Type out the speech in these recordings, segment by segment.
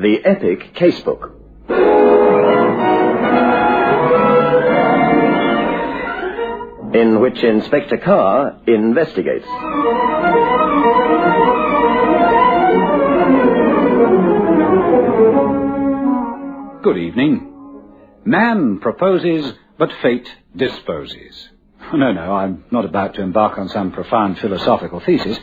The epic Casebook. In which Inspector Carr investigates. Good evening. Man proposes, but fate disposes. No, I'm not about to embark on some profound philosophical thesis.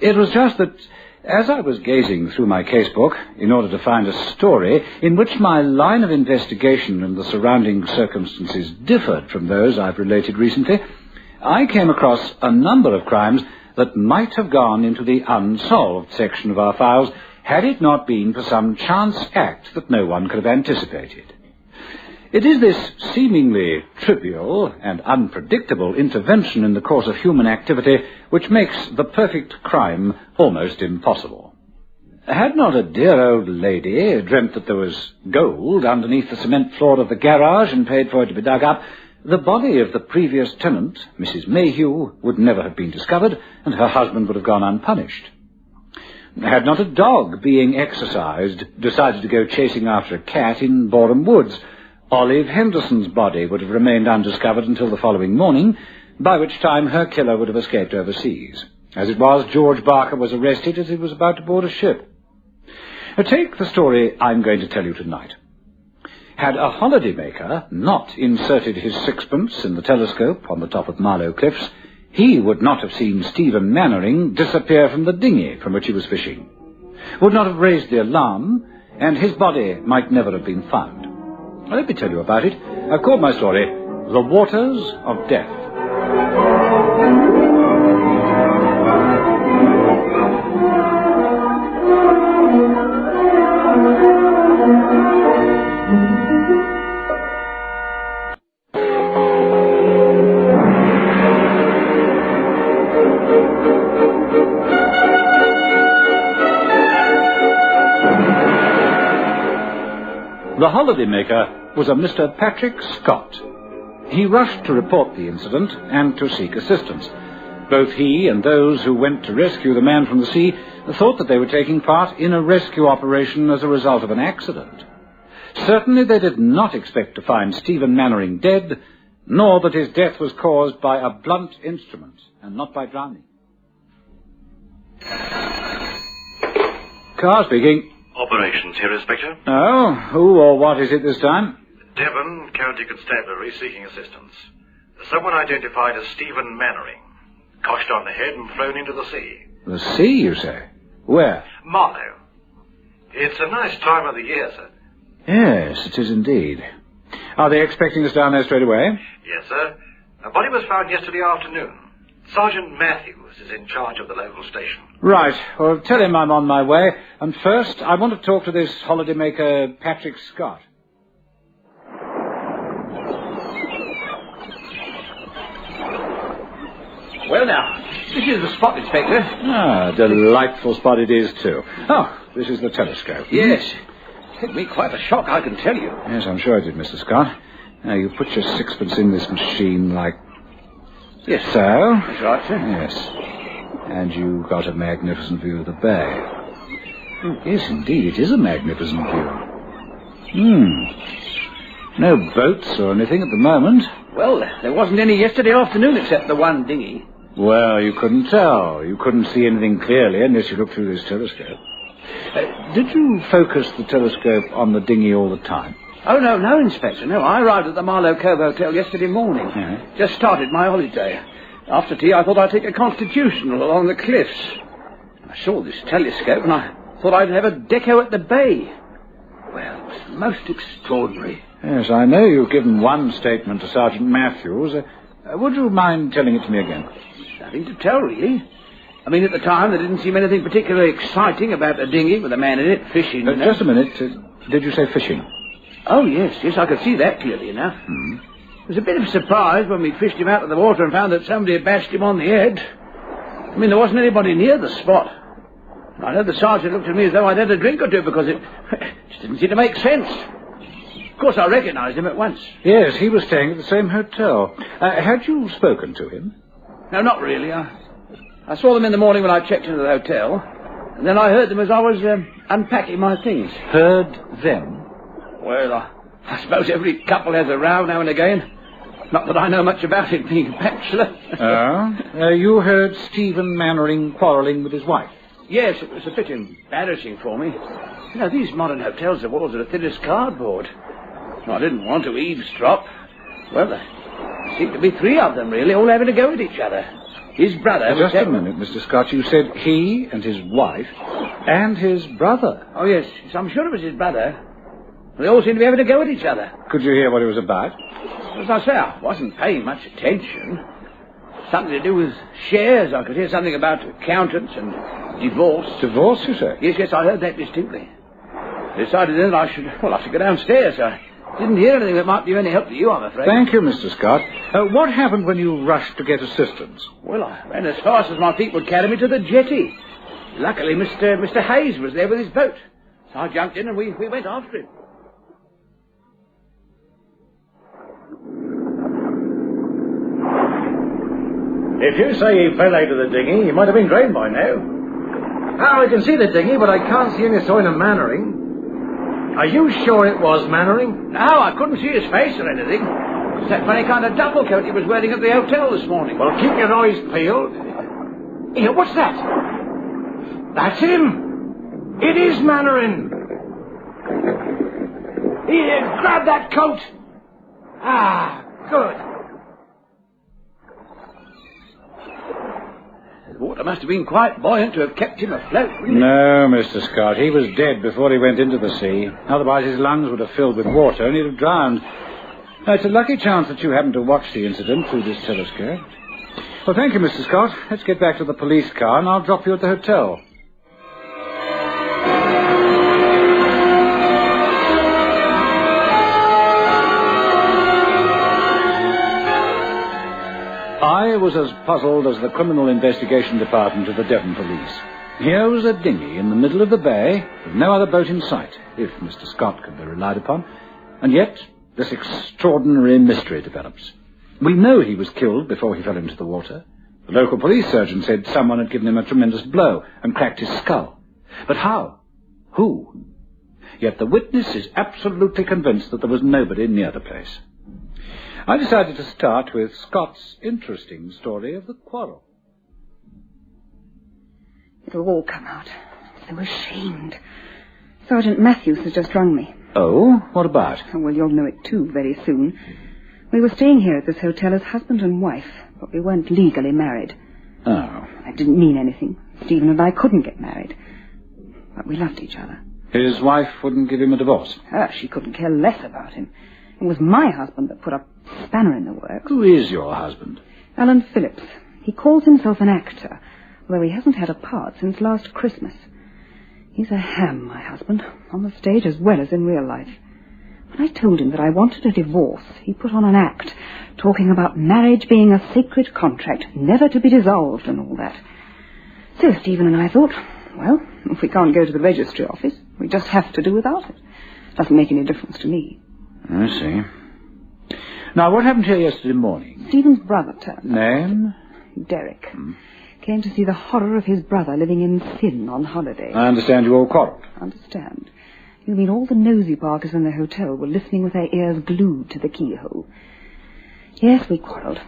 It was just that, as I was gazing through my casebook in order to find a story in which my line of investigation and the surrounding circumstances differed from those I've related recently, I came across a number of crimes that might have gone into the unsolved section of our files had it not been for some chance act that no one could have anticipated. It is this seemingly trivial and unpredictable intervention in the course of human activity which makes the perfect crime almost impossible. Had not a dear old lady dreamt that there was gold underneath the cement floor of the garage and paid for it to be dug up, the body of the previous tenant, Mrs. Mayhew, would never have been discovered, and her husband would have gone unpunished. Had not a dog, being exercised, decided to go chasing after a cat in Boreham Woods, Olive Henderson's body would have remained undiscovered until the following morning, by which time her killer would have escaped overseas. As it was, George Barker was arrested as he was about to board a ship. Take the story I'm going to tell you tonight. Had a holidaymaker not inserted his sixpence in the telescope on the top of Marlow Cliffs, he would not have seen Stephen Mannering disappear from the dinghy from which he was fishing, would not have raised the alarm, and his body might never have been found. Let me tell you about it. I've called my story, The Waters of Death. The holidaymaker was a Mr. Patrick Scott. He rushed to report the incident and to seek assistance. Both he and those who went to rescue the man from the sea thought that they were taking part in a rescue operation as a result of an accident. Certainly they did not expect to find Stephen Mannering dead, nor that his death was caused by a blunt instrument and not by drowning. Carr speaking. Operations here, Inspector. Oh, who or what is it this time? Devon County Constabulary seeking assistance. Someone identified as Stephen Mannering. Coshed on the head and thrown into the sea. The sea, you say? Where? Marlow. It's a nice time of the year, sir. Yes, it is indeed. Are they expecting us down there straight away? Yes, sir. A body was found yesterday afternoon. Sergeant Matthews is in charge of the local station. Right. Well, tell him I'm on my way. And first, I want to talk to this holidaymaker, Patrick Scott. Well, now, this is the spot, Inspector. Ah, delightful spot it is, too. Oh, this is the telescope. Yes. It took me quite a shock, I can tell you. Yes, I'm sure it did, Mr. Scott. Now, you put your sixpence in this machine like... Yes, so. That's right, sir. Yes. And you got a magnificent view of the bay. Yes, indeed, it is a magnificent view. No boats or anything at the moment. Well, there wasn't any yesterday afternoon except the one dinghy. Well, you couldn't tell. You couldn't see anything clearly unless you looked through this telescope. Did you focus the telescope on the dinghy all the time? Oh, no, Inspector. No, I arrived at the Marlow Cove Hotel yesterday morning. Yeah. Just started my holiday. After tea, I thought I'd take a constitutional along the cliffs. I saw this telescope and I thought I'd have a deco at the bay. Well, it was most extraordinary. Yes, I know you've given one statement to Sergeant Matthews. Would you mind telling it to me again? Nothing to tell, really. I mean, at the time, there didn't seem anything particularly exciting about a dinghy with a man in it, fishing, you know. Just a minute. Did you say fishing? Oh, yes, I could see that clearly enough. It was a bit of a surprise when we fished him out of the water and found that somebody had bashed him on the head. I mean, there wasn't anybody near the spot. I know the sergeant looked at me as though I'd had a drink or two because it just didn't seem to make sense. Of course, I recognised him at once. Yes, he was staying at the same hotel. Had you spoken to him? No, not really. I saw them in the morning when I checked into the hotel. And then I heard them as I was unpacking my things. Heard them? Well, I suppose every couple has a row now and again. Not that I know much about it, being a bachelor. Oh? You heard Stephen Mannering quarrelling with his wife? Yes, it was a bit embarrassing for me. You know, these modern hotels, the walls are as thin as cardboard. I didn't want to eavesdrop. Well, there seemed to be three of them, really, all having a go at each other. His brother... Just a minute, Mr. Scott. You said he and his wife and his brother. Oh, yes. I'm sure it was his brother. They all seemed to be having a go at each other. Could you hear what it was about? As I say, I wasn't paying much attention. Something to do with shares. I could hear something about accountants and divorce. Divorce, you say? Yes, I heard that distinctly. Decided then I should go downstairs. I didn't hear anything that might be of any help to you, I'm afraid. Thank you, Mr. Scott. What happened when you rushed to get assistance? Well, I ran as fast as my feet would carry me to the jetty. Luckily, Mr. Hayes was there with his boat. So I jumped in and we went after him. If you say he fell out of the dinghy, he might have been drowned by now. I can see the dinghy, but I can't see any sign of Mannering. Are you sure it was Mannering? No, I couldn't see his face or anything. It's that funny kind of duffel coat he was wearing at the hotel this morning. Well, keep your eyes peeled. Here, what's that? That's him. It is Mannering. Here, grab that coat. Ah, good. The water must have been quite buoyant to have kept him afloat, wouldn't it? No, Mr. Scott. He was dead before he went into the sea. Otherwise his lungs would have filled with water and he'd have drowned. Now, it's a lucky chance that you happened to watch the incident through this telescope. Well, thank you, Mr. Scott. Let's get back to the police car and I'll drop you at the hotel. I was as puzzled as the Criminal Investigation Department of the Devon Police. Here was a dinghy in the middle of the bay, with no other boat in sight, if Mr. Scott could be relied upon. And yet, this extraordinary mystery develops. We know he was killed before he fell into the water. The local police surgeon said someone had given him a tremendous blow and cracked his skull. But how? Who? Yet the witness is absolutely convinced that there was nobody near the place. I decided to start with Scott's interesting story of the quarrel. It'll all come out. I'm so ashamed. Sergeant Matthews has just rung me. Oh? What about? Oh, well, you'll know it too very soon. We were staying here at this hotel as husband and wife, but we weren't legally married. Oh. That didn't mean anything. Stephen and I couldn't get married. But we loved each other. His wife wouldn't give him a divorce? She couldn't care less about him. It was my husband that put a spanner in the works. Who is your husband? Alan Phillips. He calls himself an actor, although he hasn't had a part since last Christmas. He's a ham, my husband, on the stage as well as in real life. When I told him that I wanted a divorce, he put on an act, talking about marriage being a sacred contract, never to be dissolved and all that. So Stephen and I thought, well, if we can't go to the registry office, we just have to do without it. Doesn't make any difference to me. I see. Now, what happened here yesterday morning? Stephen's brother turned up. Name? Derek. Came to see the horror of his brother living in sin on holiday. I understand you all quarrelled. Understand. You mean all the nosy parkers in the hotel were listening with their ears glued to the keyhole. Yes, we quarrelled.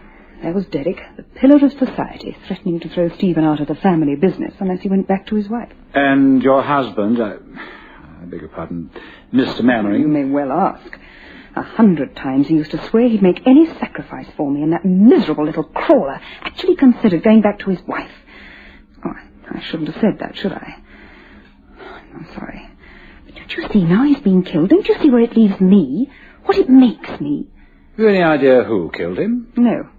There was Derek, the pillar of society, threatening to throw Stephen out of the family business unless he went back to his wife. And your husband, I beg your pardon, Mr. Mannering? You may well ask. 100 times he used to swear he'd make any sacrifice for me, and that miserable little crawler actually considered going back to his wife. Oh, I shouldn't have said that, should I? I'm sorry. But don't you see, now he's been killed, don't you see where it leaves me? What it makes me? Have you any idea who killed him? No.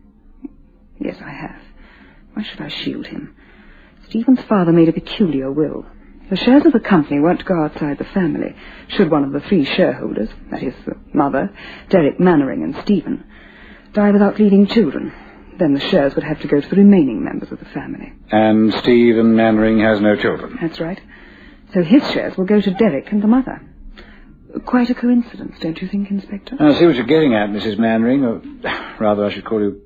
Yes, I have. Why should I shield him? Stephen's father made a peculiar will. The shares of the company weren't to go outside the family, should one of the three shareholders, that is, the mother, Derek Mannering and Stephen, die without leaving children. Then the shares would have to go to the remaining members of the family. And Stephen Mannering has no children? That's right. So his shares will go to Derek and the mother. Quite a coincidence, don't you think, Inspector? I see what you're getting at, Mrs. Mannering. Or, rather, I should call you...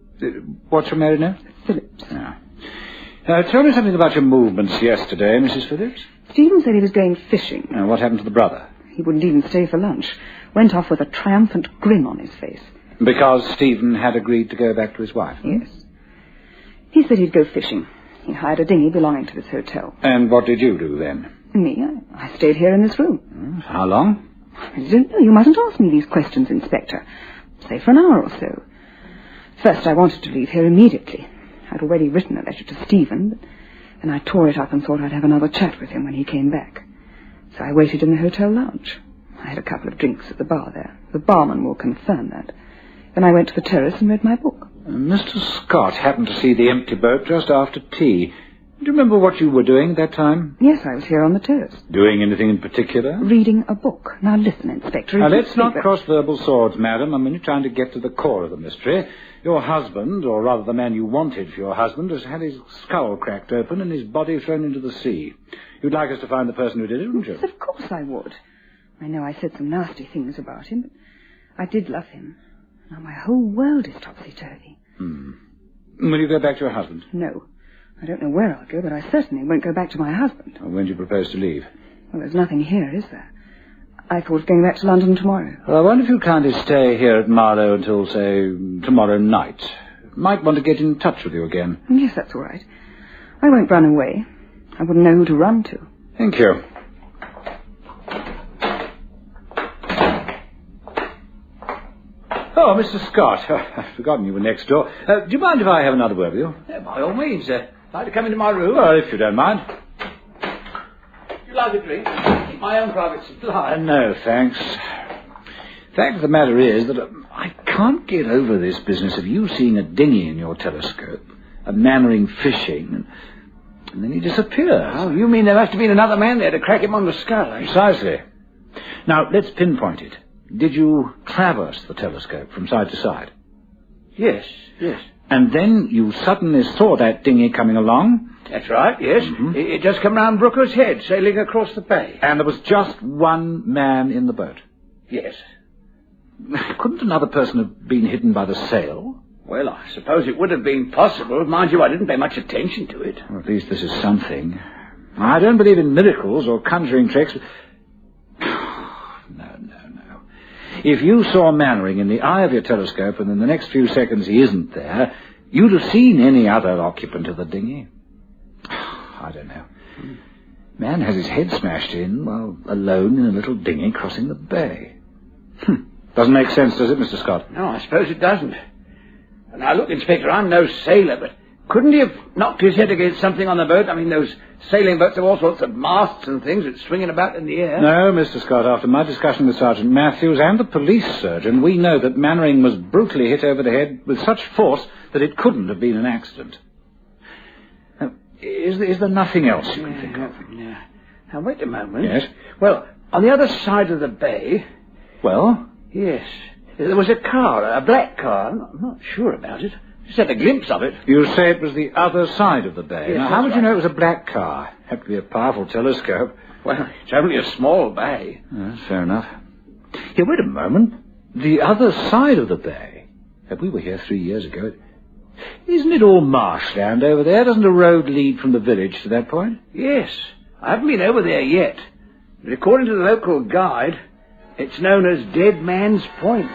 What's your married name? Phillips. Tell me something about your movements yesterday, Mrs. Phillips. Stephen said he was going fishing. What happened to the brother? He wouldn't even stay for lunch. Went off with a triumphant grin on his face. Because Stephen had agreed to go back to his wife? Yes. He said he'd go fishing. He hired a dinghy belonging to this hotel. And what did you do then? Me? I stayed here in this room. How long? I don't know. You mustn't ask me these questions, Inspector. Say for an hour or so. First, I wanted to leave here immediately. I'd already written a letter to Stephen, but then I tore it up and thought I'd have another chat with him when he came back. So I waited in the hotel lounge. I had a couple of drinks at the bar there. The barman will confirm that. Then I went to the terrace and read my book. Mr. Scott happened to see the empty boat just after tea. Do you remember what you were doing that time? Yes, I was here on the terrace. Doing anything in particular? Reading a book. Now listen, Inspector. Now, let's not cross verbal swords, madam. I'm only trying to get to the core of the mystery. Your husband, or rather the man you wanted for your husband, has had his skull cracked open and his body thrown into the sea. You'd like us to find the person who did it, wouldn't you? Yes, of course I would. I know I said some nasty things about him, but I did love him. Now my whole world is topsy-turvy. Will you go back to your husband? No. I don't know where I'll go, but I certainly won't go back to my husband. When do you propose to leave? Well, there's nothing here, is there? I thought of going back to London tomorrow. Well, I wonder if you'd kindly stay here at Marlow until, say, tomorrow night. Might want to get in touch with you again. Yes, that's all right. I won't run away. I wouldn't know who to run to. Thank you. Oh, Mr. Scott. I've forgotten you were next door. Do you mind if I have another word with you? Yeah, by all means, like to come into my room? Well, if you don't mind. You like a drink? Keep my own private supply. No, thanks. Fact of the matter is that I can't get over this business of you seeing a dinghy in your telescope, a Mannering fishing, and then he disappears. Oh, you mean there must have been another man there to crack him on the skull, eh? Precisely. Now, let's pinpoint it. Did you traverse the telescope from side to side? Yes. And then you suddenly saw that dinghy coming along? That's right, yes. It just come round Brooker's Head, sailing across the bay. And there was just one man in the boat? Yes. Couldn't another person have been hidden by the sail? Well, I suppose it would have been possible. Mind you, I didn't pay much attention to it. Well, at least this is something. I don't believe in miracles or conjuring tricks, but... No. If you saw Mannering in the eye of your telescope and in the next few seconds he isn't there, you'd have seen any other occupant of the dinghy. I don't know. Man has his head smashed in while alone in a little dinghy crossing the bay. Doesn't make sense, does it, Mr. Scott? No, I suppose it doesn't. Now, look, Inspector, I'm no sailor, but couldn't he have knocked his head against something on the boat? I mean, those sailing boats have all sorts of masts and things that's swinging about in the air. No, Mr. Scott, after my discussion with Sergeant Matthews and the police surgeon, we know that Mannering was brutally hit over the head with such force that it couldn't have been an accident. Now, is there nothing else you can think of? Yeah. Now, wait a moment. Yes? Well, on the other side of the bay... Well? Yes. There was a car, a black car. I'm not sure about it. Just had a glimpse of it. You say it was the other side of the bay. Yes, now, how would you right. know it was a black car? Had to be a powerful telescope. Well, it's only a small bay. That's fair enough. Here, wait a moment. The other side of the bay. We were here 3 years ago. Isn't it all marshland over there? Doesn't a road lead from the village to that point? Yes. I haven't been over there yet. But according to the local guide, it's known as Dead Man's Point.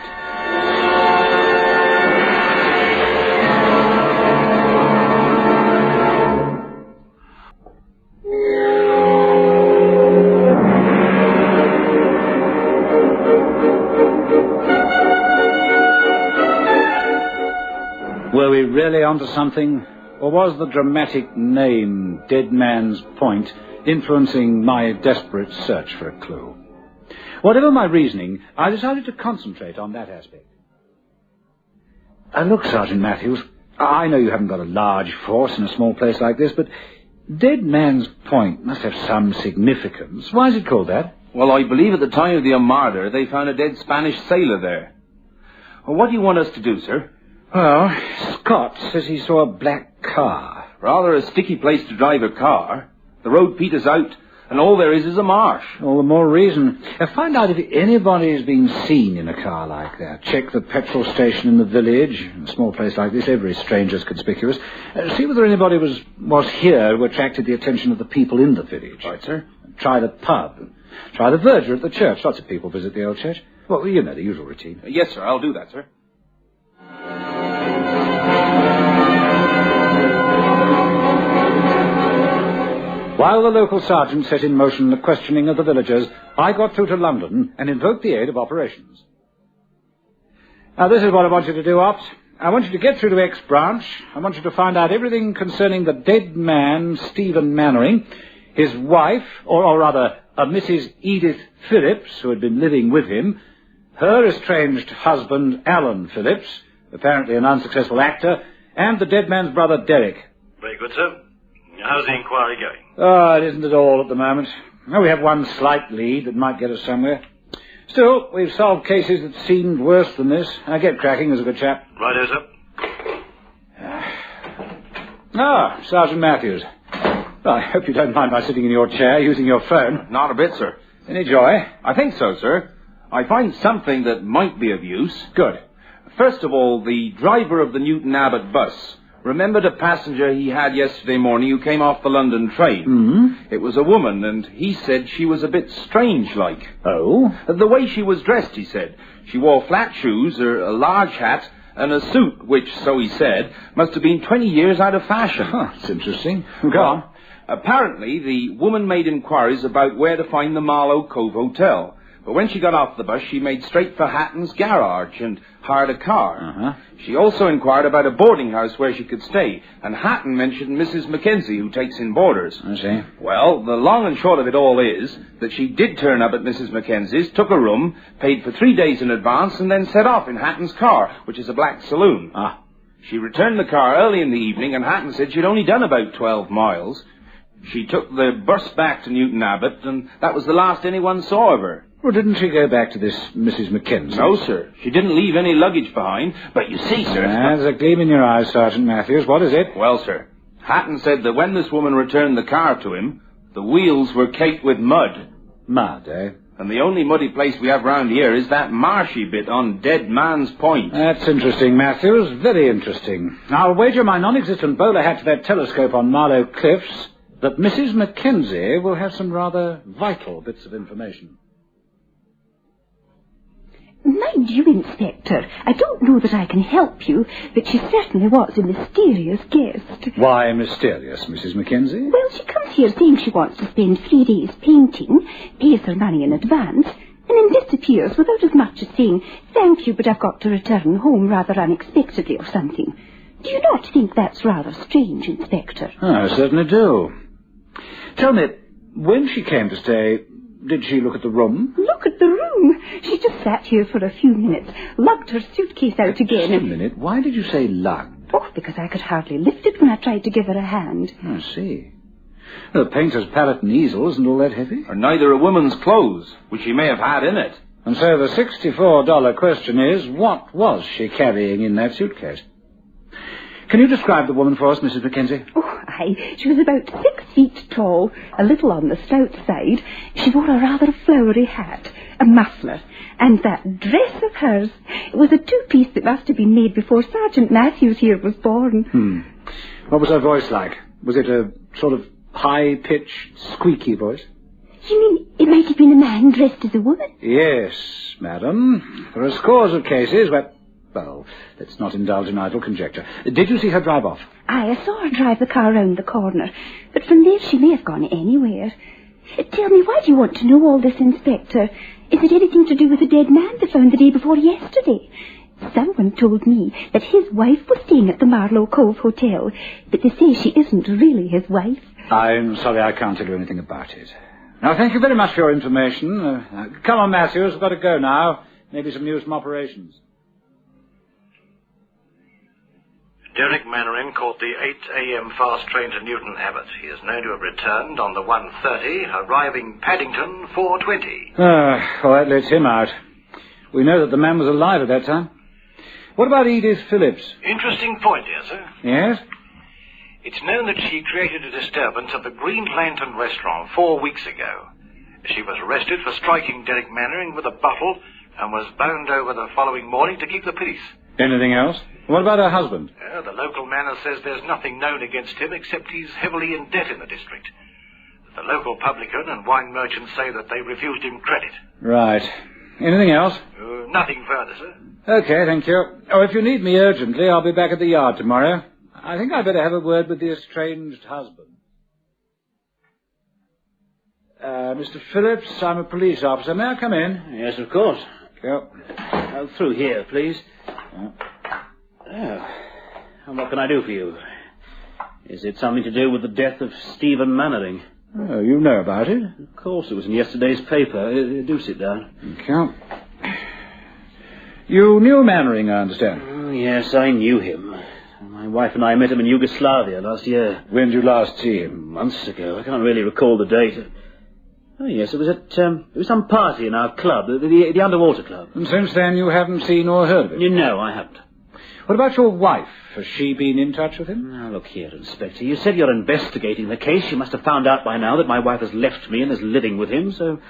Were we really onto something? Or was the dramatic name, Dead Man's Point, influencing my desperate search for a clue? Whatever my reasoning, I decided to concentrate on that aspect. Look, Sergeant Matthews, I know you haven't got a large force in a small place like this, but Dead Man's Point must have some significance. Why is it called that? Well, I believe at the time of the Armada, they found a dead Spanish sailor there. Well, what do you want us to do, sir? Well, Scott says he saw a black car. Rather a sticky place to drive a car. The road peters out, and all there is a marsh. All the more reason. Find out if anybody's been seen in a car like that. Check the petrol station in the village. In a small place like this, every stranger's conspicuous. See whether anybody was here who attracted the attention of the people in the village. Right, sir. Try the pub. Try the verger at the church. Lots of people visit the old church. Well, you know the usual routine. Yes, sir, I'll do that, sir. While the local sergeant set in motion the questioning of the villagers, I got through to London and invoked the aid of operations. Now, this is what I want you to do, Ops. I want you to get through to X branch. I want you to find out everything concerning the dead man, Stephen Mannering, his wife, or rather, Mrs. Edith Phillips, who had been living with him, her estranged husband, Alan Phillips, apparently an unsuccessful actor, and the dead man's brother, Derek. Very good, sir. How's the inquiry going? Oh, it isn't at all at the moment. Well, we have one slight lead that might get us somewhere. Still, we've solved cases that seemed worse than this. Get cracking, there's a good chap. Righto, sir. Sergeant Matthews. Well, I hope you don't mind my sitting in your chair using your phone. Not a bit, sir. Any joy? I think so, sir. I find something that might be of use. Good. First of all, the driver of the Newton Abbot bus remembered a passenger he had yesterday morning who came off the London train. Mm-hmm. It was a woman, and he said she was a bit strange-like. Oh? The way she was dressed, he said. She wore flat shoes, a large hat, and a suit, which, so he said, must have been 20 years out of fashion. That's interesting. Go on. Apparently, the woman made inquiries about where to find the Marlow Cove Hotel. But when she got off the bus, she made straight for Hatton's garage and hired a car. Uh-huh. She also inquired about a boarding house where she could stay, and Hatton mentioned Mrs. Mackenzie, who takes in boarders. I see. Well, the long and short of it all is that she did turn up at Mrs. Mackenzie's, took a room, paid for 3 days in advance, and then set off in Hatton's car, which is a black saloon. Ah. She returned the car early in the evening, and Hatton said she'd only done about 12 miles. She took the bus back to Newton Abbot, and that was the last anyone saw of her. Well, didn't she go back to this Mrs. Mackenzie? No, sir. She didn't leave any luggage behind. But you see, sir... There's a gleam in your eyes, Sergeant Matthews. What is it? Well, sir, Hatton said that when this woman returned the car to him, the wheels were caked with mud. Mud, eh? And the only muddy place we have round here is that marshy bit on Dead Man's Point. That's interesting, Matthews. Very interesting. I'll wager my non-existent bowler hat to that telescope on Marlow Cliffs that Mrs. Mackenzie will have some rather vital bits of information. Mind you, Inspector, I don't know that I can help you, but she certainly was a mysterious guest. Why mysterious, Mrs. Mackenzie? Well, she comes here saying she wants to spend 3 days painting, pays her money in advance, and then disappears without as much as saying, "Thank you, but I've got to return home rather unexpectedly," or something. Do you not think that's rather strange, Inspector? I certainly do. Tell me, when she came to stay, did she look at the room? Look at the room. She just sat here for a few minutes, lugged her suitcase out again. Just a minute. Why did you say lugged? Oh, because I could hardly lift it when I tried to give her a hand. I see. The painter's palette and easel isn't all that heavy. Or neither a woman's clothes, which she may have had in it. And so the $64 question is, what was she carrying in that suitcase? Can you describe the woman for us, Mrs. Mackenzie? Oh, aye. She was about 6 feet tall, a little on the stout side. She wore a rather flowery hat, a muffler, and that dress of hers. It was a two-piece that must have been made before Sergeant Matthews here was born. What was her voice like? Was it a sort of high-pitched, squeaky voice? You mean it might have been a man dressed as a woman? Yes, madam. There are scores of cases where... Well, let's not indulge in idle conjecture. Did you see her drive off? Aye, I saw her drive the car round the corner. But from there she may have gone anywhere. Tell me, why do you want to know all this, Inspector? Is it anything to do with the dead man they found the day before yesterday? Someone told me that his wife was staying at the Marlow Cove Hotel, but they say she isn't really his wife. I'm sorry I can't tell you anything about it. Now, thank you very much for your information. Come on, Matthews, we've got to go now. Maybe some news from operations. Derek Mannering caught the 8 a.m. fast train to Newton Abbot. He is known to have returned on the 1:30, arriving Paddington 4:20. Well, that lets him out. We know that the man was alive at that time. What about Edith Phillips? Interesting point, dear sir. Yes? It's known that she created a disturbance at the Green Lantern restaurant 4 weeks ago. She was arrested for striking Derek Mannering with a bottle and was bound over the following morning to keep the peace. Anything else? What about her husband? The local manor says there's nothing known against him except he's heavily in debt in the district. The local publican and wine merchants say that they refused him credit. Right. Anything else? Nothing further, sir. Okay, thank you. Oh, if you need me urgently, I'll be back at the yard tomorrow. I think I'd better have a word with the estranged husband. Mr. Phillips, I'm a police officer. May I come in? Yes, of course. Go. Through here, please. Yeah. Oh. And what can I do for you? Is it something to do with the death of Stephen Mannering? Oh, you know about it? Of course, it was in yesterday's paper. Do sit down. Okay. You knew Mannering, I understand. Oh, yes, I knew him. My wife and I met him in Yugoslavia last year. When did you last see him? Months ago. I can't really recall the date. Oh, yes, it was at some party in our club, the Underwater Club. And since then you haven't seen or heard of him? No, I haven't. What about your wife? Has she been in touch with him? Now, look here, Inspector. You said you're investigating the case. You must have found out by now that my wife has left me and is living with him, so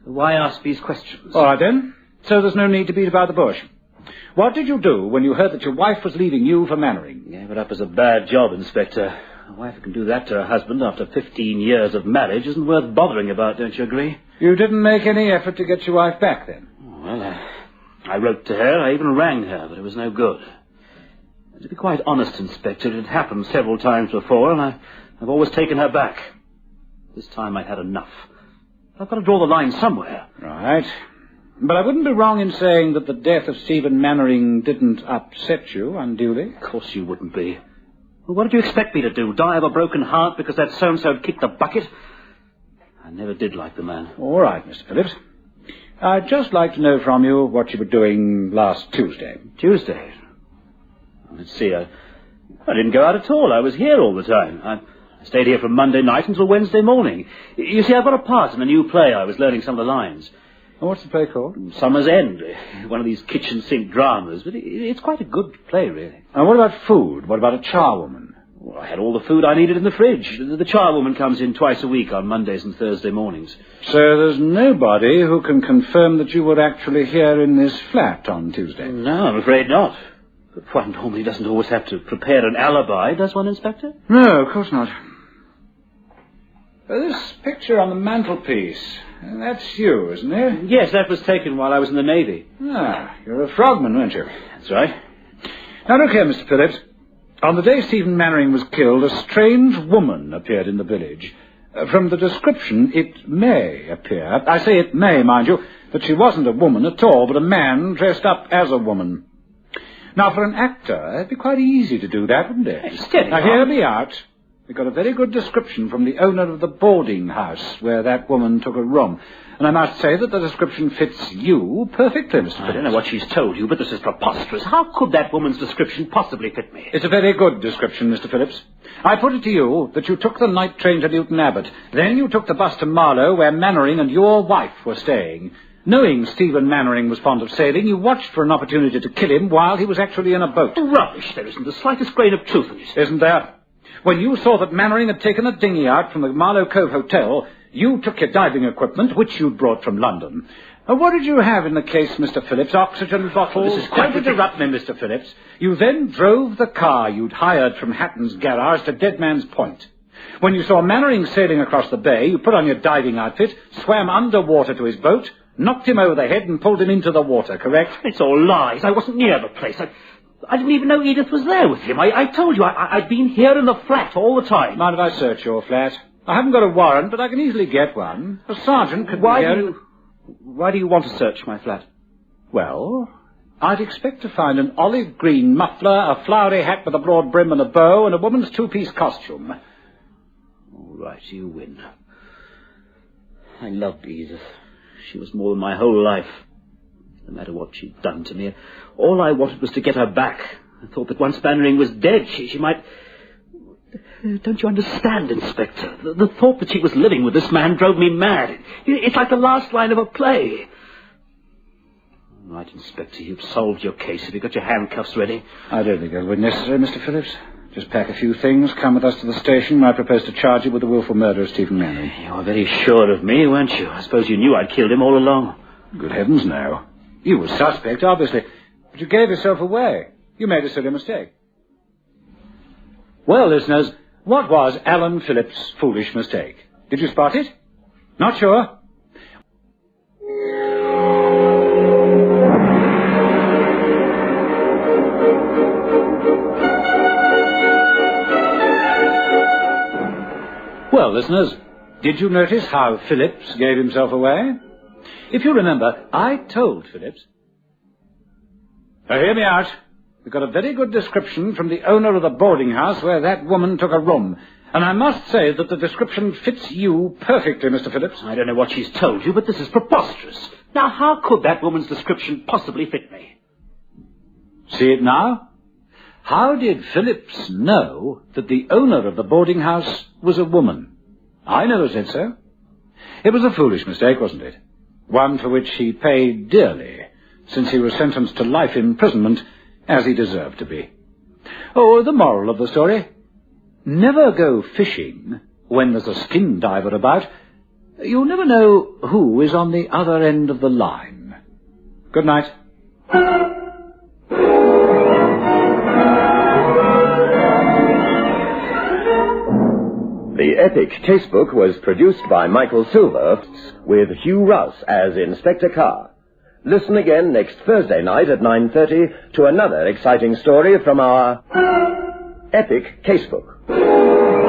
why ask these questions? All right, then. So there's no need to beat about the bush. What did you do when you heard that your wife was leaving you for Mannering? Gave it up as a bad job, Inspector. A wife who can do that to her husband after 15 years of marriage isn't worth bothering about, don't you agree? You didn't make any effort to get your wife back, then? Well, I wrote to her. I even rang her, but it was no good. To be quite honest, Inspector, it had happened several times before, and I've always taken her back. This time I've had enough. I've got to draw the line somewhere. Right. But I wouldn't be wrong in saying that the death of Stephen Mannering didn't upset you unduly. Of course you wouldn't be. Well, what did you expect me to do? Die of a broken heart because that so-and-so had kicked the bucket? I never did like the man. All right, Mr. Phillips. I'd just like to know from you what you were doing last Tuesday. Tuesday? Let's see, I didn't go out at all. I was here all the time. I stayed here from Monday night until Wednesday morning. You see, I've got a part in a new play. I was learning some of the lines. Oh, what's the play called? Summer's End. One of these kitchen sink dramas. But it's quite a good play, really. And what about food? What about a charwoman? Well, I had all the food I needed in the fridge. The charwoman comes in twice a week on Mondays and Thursday mornings. So there's nobody who can confirm that you were actually here in this flat on Tuesday? No, I'm afraid not. But one normally doesn't always have to prepare an alibi, does one, Inspector? No, of course not. This picture on the mantelpiece, that's you, isn't it? Yes, that was taken while I was in the Navy. Ah, you're a frogman, weren't you? That's right. Now look here, Mr. Phillips. On the day Stephen Mannering was killed, a strange woman appeared in the village. From the description, it may appear, I say it may, mind you, that she wasn't a woman at all, but a man dressed up as a woman. Now, for an actor, it'd be quite easy to do that, wouldn't it? Steady. Now, hear me out. We got a very good description from the owner of the boarding house where that woman took a room. And I must say that the description fits you perfectly, Mr. Phillips. I don't know what she's told you, but this is preposterous. How could that woman's description possibly fit me? It's a very good description, Mr. Phillips. I put it to you that you took the night train to Newton Abbot. Then you took the bus to Marlow, where Mannering and your wife were staying. Knowing Stephen Mannering was fond of sailing, you watched for an opportunity to kill him while he was actually in a boat. Rubbish. There isn't the slightest grain of truth in it. Isn't there? When you saw that Mannering had taken a dinghy out from the Marlow Cove Hotel, you took your diving equipment, which you'd brought from London. What did you have in the case, Mr. Phillips? Oxygen bottles? This is quite Don't interrupt me, Mr. Phillips. You then drove the car you'd hired from Hatton's garage to Dead Man's Point. When you saw Mannering sailing across the bay, you put on your diving outfit, swam underwater to his boat, knocked him over the head and pulled him into the water, correct? It's all lies. I wasn't near the place. I didn't even know Edith was there with him. I told you, I'd been here in the flat all the time. Mind if I search your flat? I haven't got a warrant, but I can easily get one. A sergeant could Why do you want to search my flat? Well, I'd expect to find an olive green muffler, a flowery hat with a broad brim and a bow, and a woman's two-piece costume. All right, you win. I loved Edith. She was more than my whole life. No matter what she'd done to me, all I wanted was to get her back. I thought that once Mannering was dead, she might... Don't you understand, Inspector? The thought that she was living with this man drove me mad. It's like the last line of a play. All right, Inspector, you've solved your case. Have you got your handcuffs ready? I don't think that would be necessary, Mr. Phillips. Just pack a few things, come with us to the station, where I propose to charge you with the willful murder of Stephen Manning. You were very sure of me, weren't you? I suppose you knew I'd killed him all along. Good heavens, no. You were suspect, obviously, but you gave yourself away. You made a silly mistake. Well, listeners, what was Alan Phillips' foolish mistake? Did you spot it? Not sure? Well, listeners, did you notice how Phillips gave himself away? If you remember, I told Phillips... Now, hear me out. We got a very good description from the owner of the boarding house where that woman took a room. And I must say that the description fits you perfectly, Mr. Phillips. I don't know what she's told you, but this is preposterous. Now, how could that woman's description possibly fit me? See it now? How did Phillips know that the owner of the boarding house was a woman? I never said so. It was a foolish mistake, wasn't it? One for which he paid dearly, since he was sentenced to life imprisonment, as he deserved to be. Oh, the moral of the story: never go fishing when there's a skin diver about. You'll never know who is on the other end of the line. Good night. The epic Casebook was produced by Michael Silver with Hugh Rouse as Inspector Carr. Listen again next Thursday night at 9:30 to another exciting story from our epic Casebook.